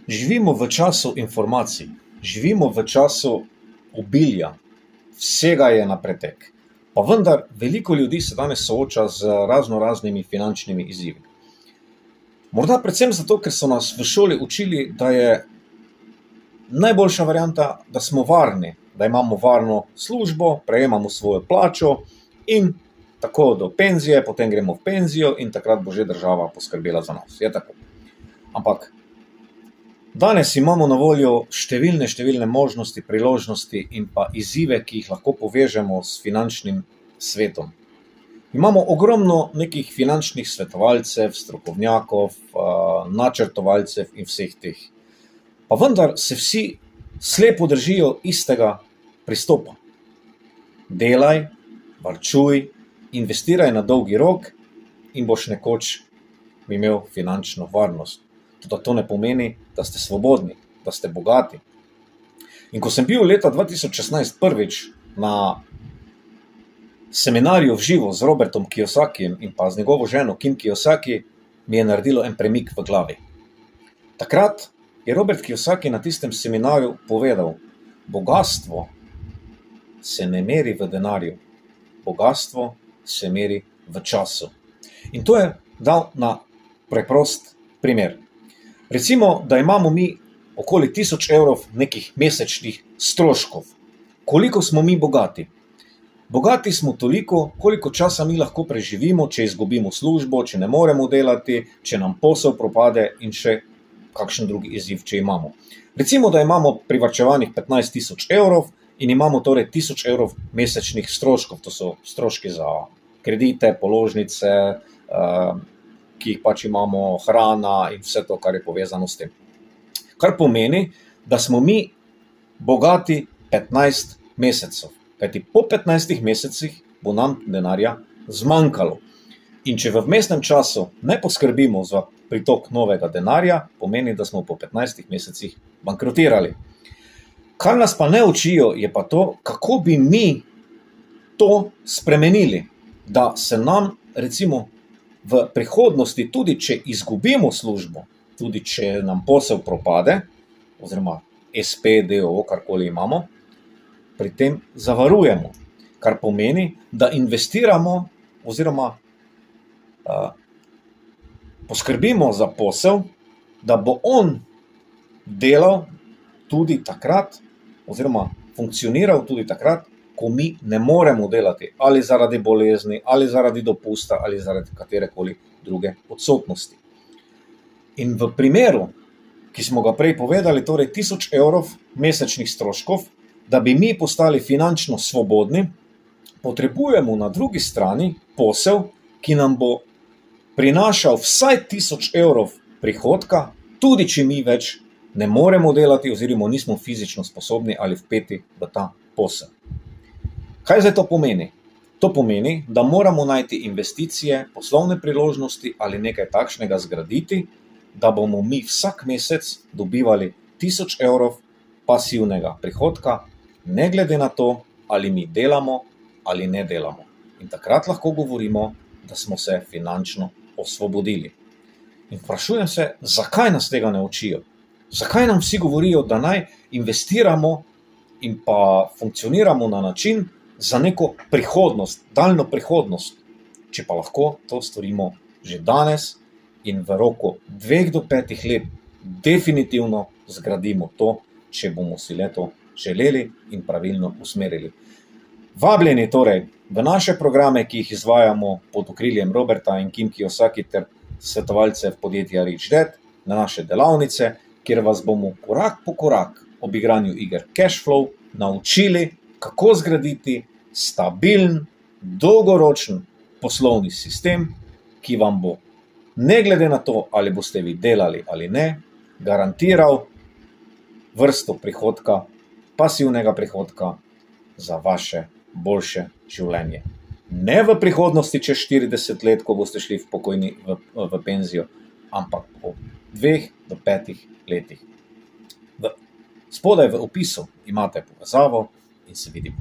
Živimo v času informacij, živimo v času obilja, vsega je na pretek. Pa vendar veliko ljudi se danes sooča z raznoraznimi finančnimi izzivi. Morda predvsem zato, ker so nas v šoli učili, da je najboljša varianta, da smo varni, da imamo varno službo, prejemamo svojo plačo in tako do penzije, potem gremo v penzijo in takrat bo že država poskrbela za nas. Je tako. Ampak danes imamo na voljo številne možnosti, priložnosti in pa izzive, ki jih lahko povežemo s finančnim svetom. Imamo ogromno nekih finančnih svetovalcev, strokovnjakov, načrtovalcev in vseh teh. Pa vendar se vsi slepo držijo istega pristopa. Delaj, varčuj, investiraj na dolgi rok in boš nekoč imel finančno varnost. Toda to ne pomeni, da ste svobodni, da ste bogati. In ko sem bil leta 2016 prvič na seminarju v živo z Robertom Kiyosakijem in pa z njegovo ženo Kim Kiyosaki, mi je naredilo en premik v glavi. Takrat je Robert Kiyosaki na tistem seminarju povedal: bogastvo se ne meri v denarju, bogastvo se meri v času. In to je dal na preprost primer. Recimo, da imamo mi okoli 1000 evrov nekih mesečnih stroškov. Koliko smo mi bogati? Bogati smo toliko, koliko časa mi lahko preživimo, če izgubimo službo, če ne moremo delati, če nam posel propade in še kakšen drugi izziv, če imamo. Recimo, da imamo privarčevanih 15 000 evrov in imamo torej 1000 evrov mesečnih stroškov. To so stroški za kredite, položnice, ki jih pač imamo, hrana in vse to, kar je povezano s tem. Kar pomeni, da smo mi bogati 15 mesecev. Kajti po 15 mesecih bo nam denarja zmanjkalo. In če v vmesnem času ne poskrbimo za pritok novega denarja, pomeni, da smo po 15 mesecih bankrotirali. Kar nas pa ne učijo, je pa to, kako bi mi to spremenili, da se nam recimo v prihodnosti, tudi če izgubimo službo, tudi če nam posel propade, oziroma SP, DOO, karkoli imamo, pri tem zavarujemo. Kar pomeni, da investiramo oziroma poskrbimo za posel, da bo on delal tudi takrat, oziroma funkcioniral tudi takrat, ko mi ne moremo delati, ali zaradi bolezni, ali zaradi dopusta, ali zaradi katerekoli druge odsotnosti. In v primeru, ki smo ga prej povedali, torej 1000 evrov mesečnih stroškov, da bi mi postali finančno svobodni, potrebujemo na drugi strani posel, ki nam bo prinašal vsaj 1000 evrov prihodka, tudi če mi več ne moremo delati oziroma nismo fizično sposobni ali vpeti v ta posel. Kaj zdaj to pomeni? To pomeni, da moramo najti investicije, poslovne priložnosti ali nekaj takšnega zgraditi, da bomo mi vsak mesec dobivali 1000 evrov pasivnega prihodka, ne glede na to, ali mi delamo ali ne delamo. In takrat lahko govorimo, da smo se finančno osvobodili. In vprašujem se, zakaj nas tega ne učijo? Zakaj nam vsi govorijo, da naj investiramo in pa funkcioniramo na način za neko prihodnost, daljno prihodnost, če pa lahko to storimo že danes in v roku 2 do 5 let definitivno zgradimo to, če bomo si le to želeli in pravilno usmerili. Vabljeni torej v naše programe, ki jih izvajamo pod okriljem Roberta in Kim Kiyosaki ter svetovalcev podjetja Rich Dad, na naše delavnice, kjer vas bomo korak po korak ob igranju iger Cashflow naučili, kako zgraditi stabilen, dolgoročen poslovni sistem, ki vam bo, ne glede na to, ali boste vi delali ali ne, garantiral vrsto prihodka, pasivnega prihodka za vaše boljše življenje. Ne v prihodnosti čez 40 let, ko boste šli v penzijo, ampak po 2 do 5 letih. Spodaj v opisu imate povezavo in se vidimo.